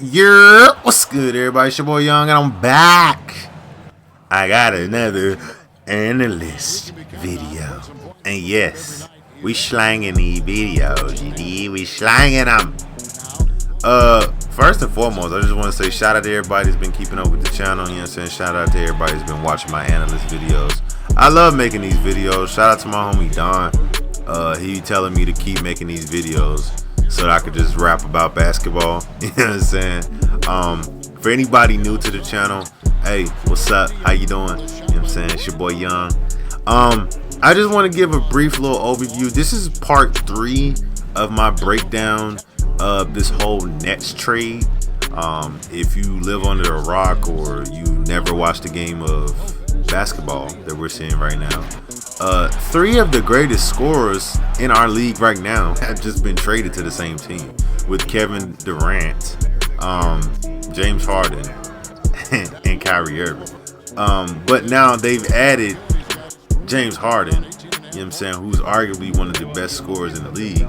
Yeah, what's good, everybody? It's your boy Young, and I'm back. I got another analyst video, and yes, we slanging these videos. You did? We slanging them. First and foremost, I just want to say shout out to everybody that's been keeping up with the channel. You know what I'm saying? Shout out to everybody that's been watching my analyst videos. I love making these videos. Shout out to my homie Don. He telling me to keep making these videos so that I could just rap about basketball. You know what I'm saying? For anybody new to the channel, hey, what's up? How you doing? You know what I'm saying? It's your boy Young. I just want to give a brief little overview. This is part 3 of my breakdown of this whole Nets trade. If you live under a rock or you never watched a game of basketball that we're seeing right now, 3 of the greatest scorers in our league right now have just been traded to the same team, with Kevin Durant, James Harden, and Kyrie Irving. But now they've added James Harden, you know what I'm saying, who's arguably one of the best scorers in the league.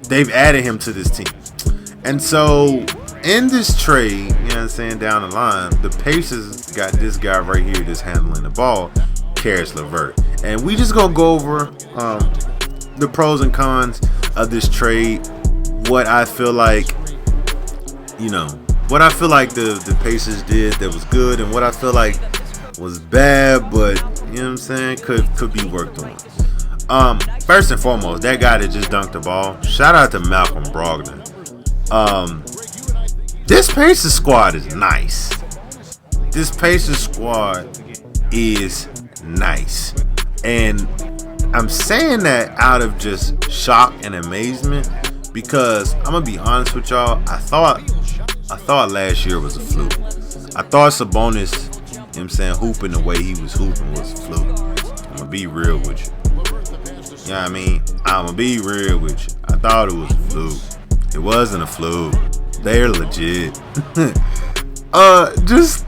They've added him to this team. And so in this trade, you know what I'm saying, down the line, the Pacers got this guy right here that's handling the ball, Karis LeVert. And we just gonna go over the pros and cons of this trade, what I feel like, the Pacers did that was good, and what I feel like was bad, but you know what I'm saying, could be worked on. First and foremost, that guy that just dunked the ball, shout out to Malcolm Brogdon. This Pacers squad is nice. This Pacers squad is nice. And I'm saying that out of just shock and amazement, because I'm gonna be honest with y'all, I thought last year was a fluke. I thought Sabonis, you know what I'm saying, hooping the way he was hooping was a fluke. I'm gonna be real with you. You know what I mean? I'm gonna be real with you. I thought it was a fluke. It wasn't a fluke. They're legit. Just,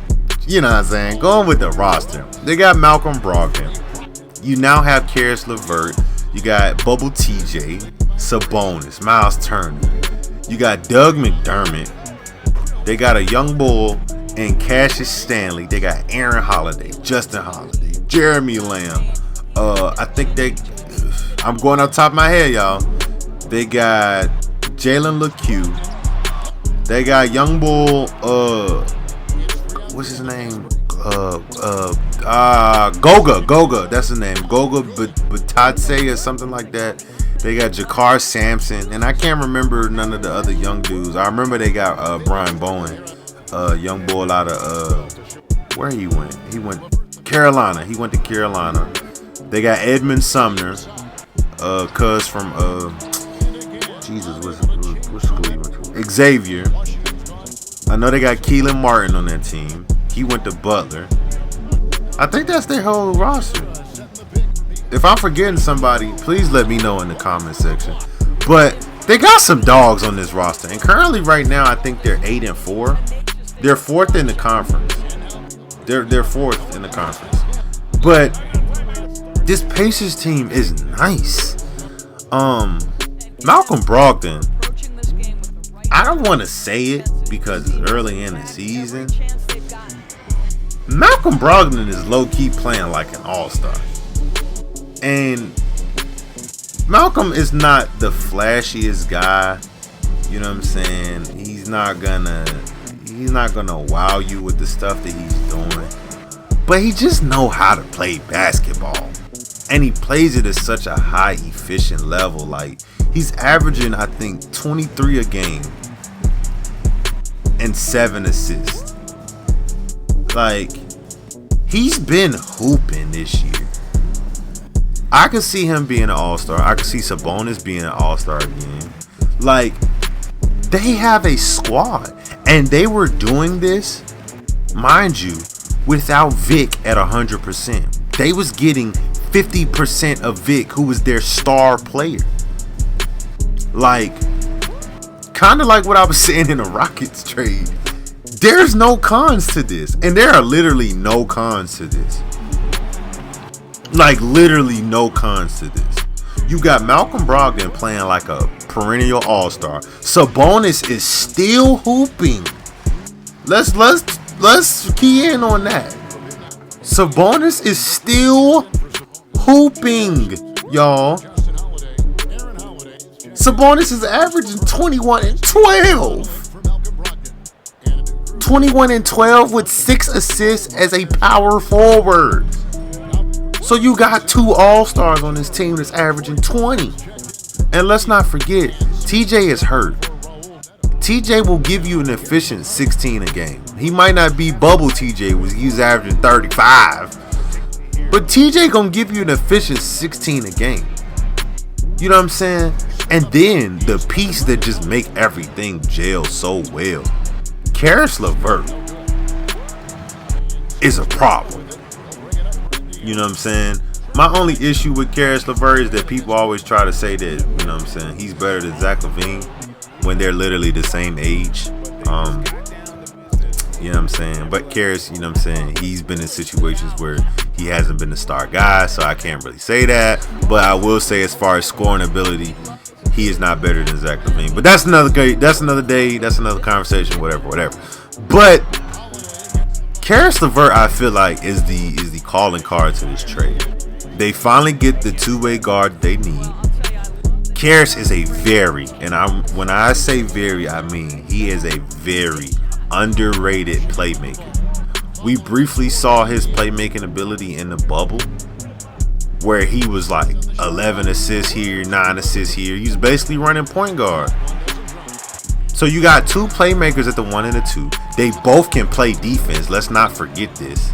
you know what I'm saying, going with the roster. They got Malcolm Brogdon. You now have Karis LeVert. You got Bubble TJ, Sabonis, Miles Turner. You got Doug McDermott. They got a young bull and Cassius Stanley. They got Aaron Holiday, Justin Holiday, Jeremy Lamb. I'm going off the top of my head, y'all. They got Jalen LeCue. They got young bull, what's his name? Goga, that's his name. Goga Batatse or something like that. They got Jakar Sampson, and I can't remember none of the other young dudes. I remember they got Brian Bowen, young bull out of where he went. He went Carolina. He went to Carolina. They got Edmund Sumner, cuz from what school he went to? Xavier. I know they got Keelan Martin on that team. He went to Butler. I think that's their whole roster. If I'm forgetting somebody, please let me know in the comment section. But they got some dogs on this roster, and currently right now I think they're 8-4. They're 4th in the conference. They're 4th in the conference. But this Pacers team is nice. Malcolm Brogdon, I don't want to say it because it's early in the season. Malcolm Brogdon is low-key playing like an all-star. And Malcolm is not the flashiest guy. You know what I'm saying? He's not gonna wow you with the stuff that he's doing. But he just know how to play basketball. And he plays it at such a high efficient level. Like, he's averaging, I think, 23 a game and 7 assists. Like, he's been hooping this year. I could see him being an all-star. I could see Sabonis being an all-star again. Like, they have a squad. And they were doing this, mind you, without Vic at 100%. They was getting 50% of Vic, who was their star player. Like, kind of like what I was saying in the Rockets trade. There's no cons to this. And there are literally no cons to this. Like, literally no cons to this. You got Malcolm Brogdon playing like a perennial all-star. Sabonis is still hooping Let's key in on that. Sabonis is still hooping, y'all. Sabonis is averaging 21 and 12. 21 and 12 with 6 assists as a power forward. So you got 2 all-stars on this team that's averaging 20. And let's not forget, TJ is hurt. TJ will give you an efficient 16 a game. He might not be bubble TJ, he's averaging 35. But TJ gonna give you an efficient 16 a game. You know what I'm saying? And then the piece that just make everything gel so well. Karis LeVert is a problem. You know what I'm saying? My only issue with Karis LeVert is that people always try to say that, you know what I'm saying, he's better than Zach LaVine when they're literally the same age. You know what I'm saying? But Karis, you know what I'm saying, he's been in situations where he hasn't been the star guy, so I can't really say that. But I will say, as far as scoring ability, he is not better than Zach LaVine. But that's another day, that's another conversation, whatever. But Karis LeVert, I feel like, is the calling card to this trade. They finally get the two-way guard they need. Karis is a very, and when I say very, I mean he is a very underrated playmaker. We briefly saw his playmaking ability in the bubble, where he was like 11 assists here, 9 assists here. He's basically running point guard. So you got 2 playmakers at the 1 and the 2. They both can play defense. Let's not forget this.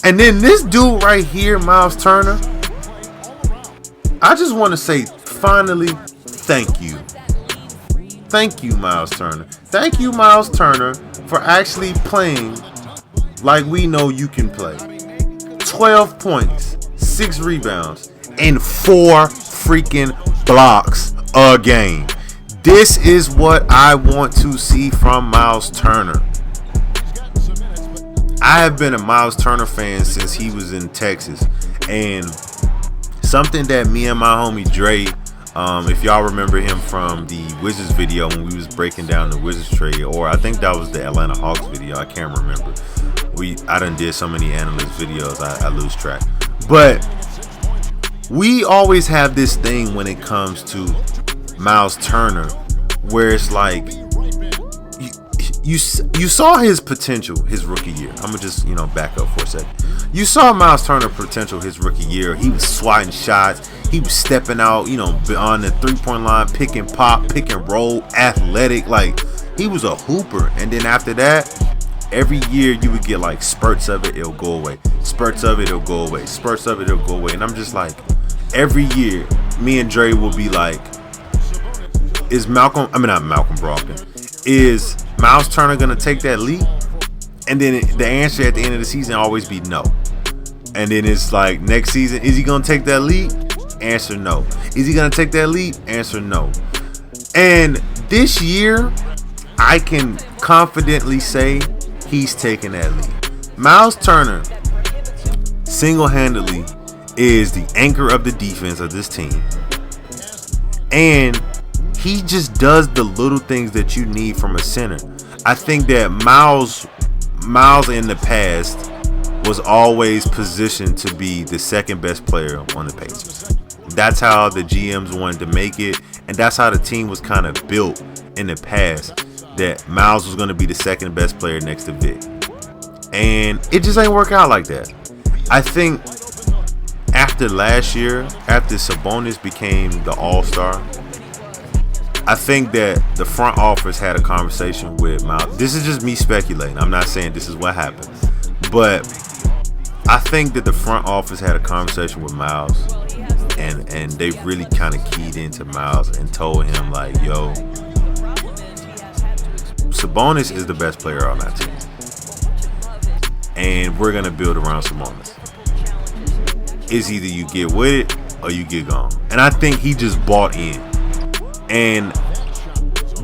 And then this dude right here, Miles Turner, I just want to say, finally, thank you. Thank you, Miles Turner. Thank you, Miles Turner, for actually playing like we know you can play. 12 points, 6 rebounds, and 4 freaking blocks a game. This is what I want to see from Miles Turner. I have been a Miles Turner fan since he was in Texas, and something that me and my homie Dre, if y'all remember him from the Wizards video when we was breaking down the Wizards trade, or I think that was the Atlanta Hawks video, I can't remember. I done did so many analyst videos, I lose track. But we always have this thing when it comes to Miles Turner, where it's like, you saw his potential his rookie year. I'm gonna just back up for a second. You saw Miles Turner potential his rookie year. He was swatting shots. He was stepping out, on the 3-point line, pick and pop, pick and roll, athletic. Like, he was a hooper. And then after that, every year you would get like spurts of it, it'll go away. Spurts of it, it'll go away. Spurts of it, it'll go away. And I'm just like, every year, me and Dre will be like, is Malcolm Brogdon, is Miles Turner gonna take that leap? And then the answer at the end of the season always be no. And then it's like, next season, is he gonna take that leap? Answer no. Is he gonna take that leap? Answer no. And this year, I can confidently say he's taking that leap. Miles Turner single-handedly is the anchor of the defense of this team. And he just does the little things that you need from a center. I think that Miles in the past was always positioned to be the second best player on the Pacers. That's how the GMs wanted to make it, and that's how the team was kind of built in the past, that Miles was going to be the second best player next to Vic. And it just ain't work out like that. I think after last year, after Sabonis became the all-star, I think that the front office had a conversation with Miles. This is just me speculating. I'm not saying this is what happened. But I think that the front office had a conversation with Miles, and they really kind of keyed into Miles and told him, like, yo, Sabonis is the best player on that team. And we're going to build around Sabonis. It's either you get with it or you get gone. And I think he just bought in. And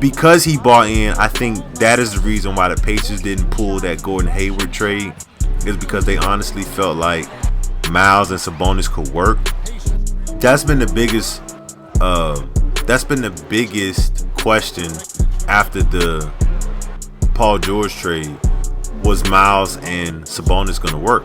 because he bought in, I think that is the reason why the Pacers didn't pull that Gordon Hayward trade, is because they honestly felt like Miles and Sabonis could work. That's been the biggest question after the Paul George trade was Miles and Sabonis going to work?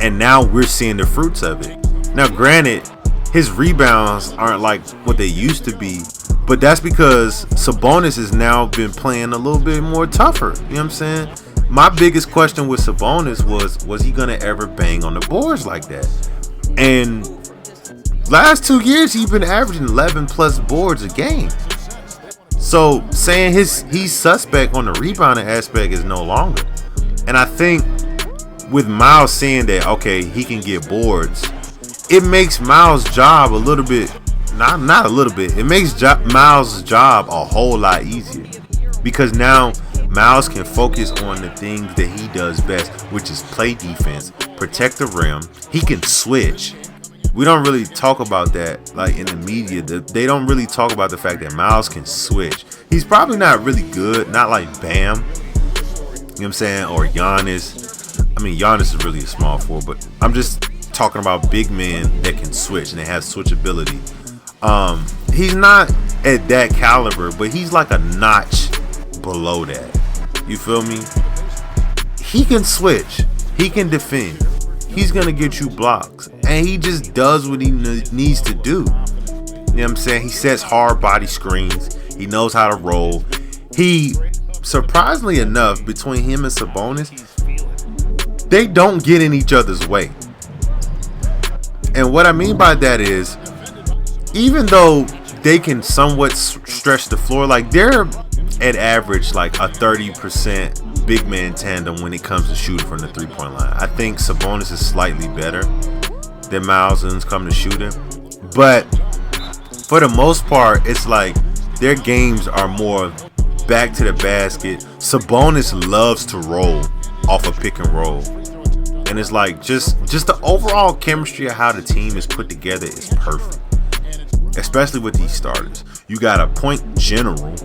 And now we're seeing the fruits of it. Now, granted, his rebounds aren't like what they used to be, but that's because Sabonis has now been playing a little bit more tougher. You know what I'm saying? My biggest question with Sabonis was he going to ever bang on the boards like that? And last 2 years, he's been averaging 11 plus boards a game. So saying he's suspect on the rebounding aspect is no longer. And I think with Miles saying that, okay, he can get boards, it makes Miles' job a little bit, not a little bit, it makes Miles' job a whole lot easier. Because now Miles can focus on the things that he does best, which is play defense, protect the rim. He can switch. We don't really talk about that like in the media. They don't really talk about the fact that Miles can switch. He's probably not really good, not like Bam, you know what I'm saying, or Giannis. I mean, Giannis is really a small forward, but I'm just talking about big men that can switch and they have switchability. He's not at that caliber, but he's like a notch below that. You feel me? He can switch. He can defend. He's going to get you blocks. And he just does what he needs to do. You know what I'm saying? He sets hard body screens. He knows how to roll. He, surprisingly enough, between him and Sabonis, they don't get in each other's way. And what I mean by that is, even though they can somewhat stretch the floor, like they're at average like a 30% big man tandem when it comes to shooting from the 3-point line. I think Sabonis is slightly better than Miles when it's come to shooting, but for the most part, it's like their games are more back to the basket. Sabonis loves to roll off a pick and roll, and it's like just the overall chemistry of how the team is put together is perfect, especially with these starters. You got a point general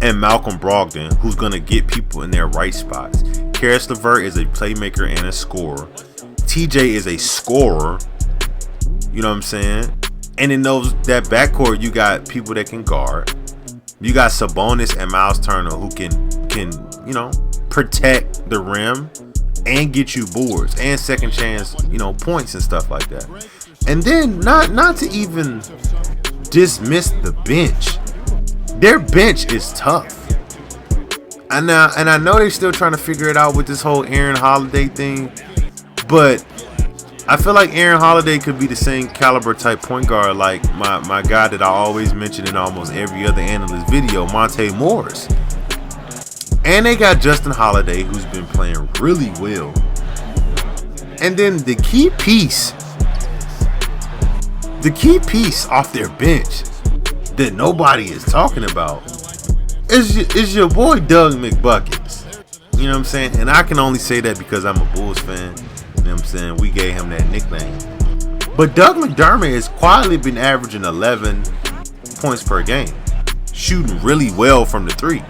and Malcolm Brogdon, who's going to get people in their right spots. Karis LeVert is a playmaker and a scorer. TJ is a scorer. You know what I'm saying? And in that backcourt, you got people that can guard. You got Sabonis and Miles Turner who can protect the rim and get you boards and second chance, points and stuff like that. And then not to even dismiss the bench. Their bench is tough. And I know they're still trying to figure it out with this whole Aaron Holiday thing, but I feel like Aaron Holiday could be the same caliber type point guard like my guy that I always mention in almost every other analyst video, Monte Morris. And they got Justin Holiday, who's been playing really well. And then the key piece off their bench that nobody is talking about is your boy Doug McBuckets. You know what I'm saying? And I can only say that because I'm a Bulls fan. You know what I'm saying? We gave him that nickname. But Doug McDermott has quietly been averaging 11 points per game, shooting really well from the three.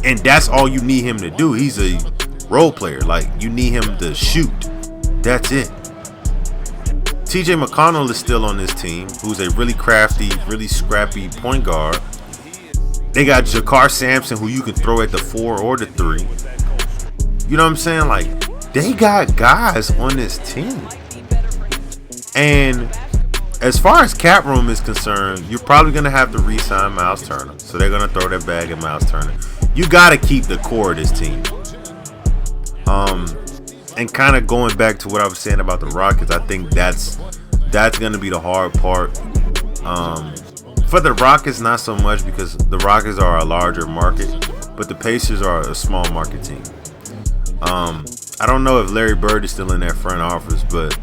And that's all you need him to do. He's a role player. Like, you need him to shoot. That's it. TJ McConnell is still on this team, who's a really crafty, really scrappy point guard. They got Jakar Sampson, who you can throw at the 4 or the 3. You know what I'm saying? Like, they got guys on this team. And as far as cap room is concerned, you're probably going to have to re-sign Miles Turner. So they're going to throw that bag at Miles Turner. You got to keep the core of this team. And kind of going back to what I was saying about the Rockets, I think that's going to be the hard part. For the Rockets, not so much because the Rockets are a larger market, but the Pacers are a small market team. I don't know if Larry Bird is still in that front office, but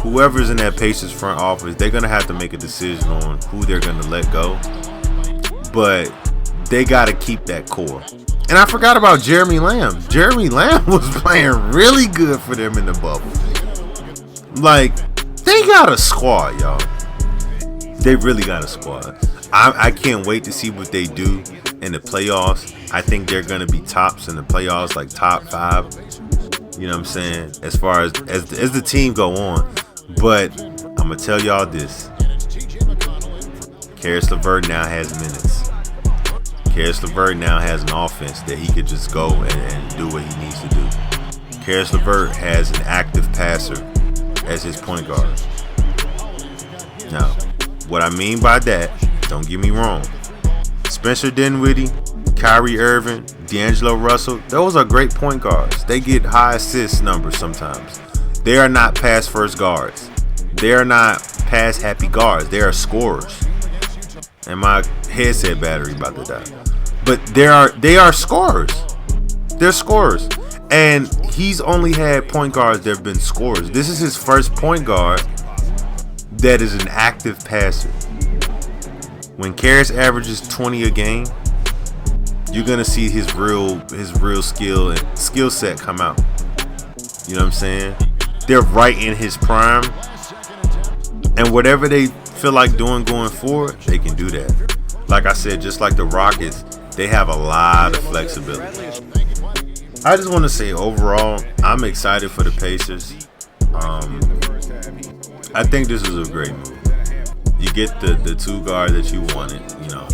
whoever's in that Pacers front office, they're going to have to make a decision on who they're going to let go. But they got to keep that core. And I forgot about Jeremy Lamb. Jeremy Lamb was playing really good for them in the bubble. Like, they got a squad, y'all. They really got a squad. I can't wait to see what they do in the playoffs. I think they're going to be tops in the playoffs, like top 5. You know what I'm saying? As far as the team go on. But I'm going to tell y'all this. Karis LeVert now has minutes. Karis LeVert now has an offense that he could just go and do what he needs to do. Karis LeVert has an active passer as his point guard. Now, what I mean by that, don't get me wrong, Spencer Dinwiddie, Kyrie Irving, D'Angelo Russell, those are great point guards. They get high assist numbers sometimes. They are not pass first guards. They are not pass happy guards. They are scorers. And my headset battery about to die. But they are scorers. They're scorers. And he's only had point guards that have been scorers. This is his first point guard that is an active passer. When Karis averages 20 a game, you're gonna see his real skill set come out. You know what I'm saying? They're right in his prime, and whatever they feel like doing going forward, they can do that. Like I said, just like the Rockets, they have a lot of flexibility. I just want to say overall, I'm excited for the Pacers. I think this is a great move. You get the two guard that you wanted. You know,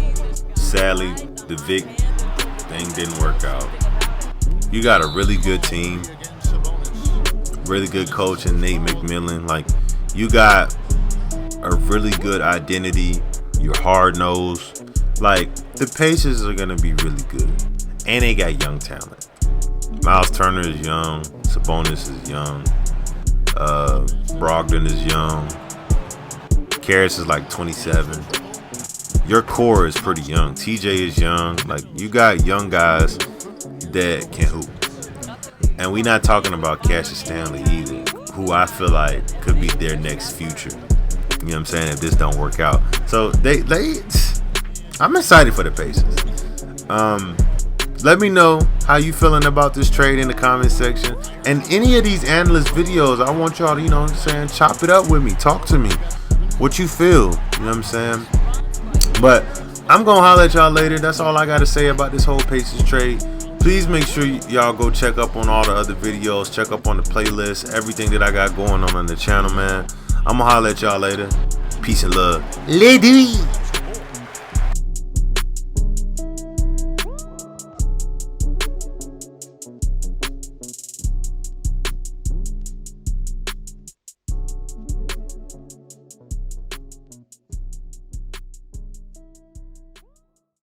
sadly, the Vic thing didn't work out. You got a really good team, really good coach in Nate McMillan. Like, you got a really good identity. You're hard nosed. Like, the Pacers are gonna be really good, and they got young talent. Miles Turner is young. Sabonis is young. Brogdon is young. Karis is like 27. Your core is pretty young. TJ is young. Like, you got young guys that can hoop. And we not talking about Cassius Stanley either, who I feel like could be their next future. You know what I'm saying? If this don't work out. So I'm excited for the Pacers. Let me know how you feeling about this trade in the comment section. And any of these analyst videos, I want y'all to, you know what I'm saying, chop it up with me. Talk to me. What you feel. You know what I'm saying? But I'm going to holler at y'all later. That's all I got to say about this whole Pacers trade. Please make sure y'all go check up on all the other videos. Check up on the playlist. Everything that I got going on the channel, man. I'm going to holler at y'all later. Peace and love. Lady.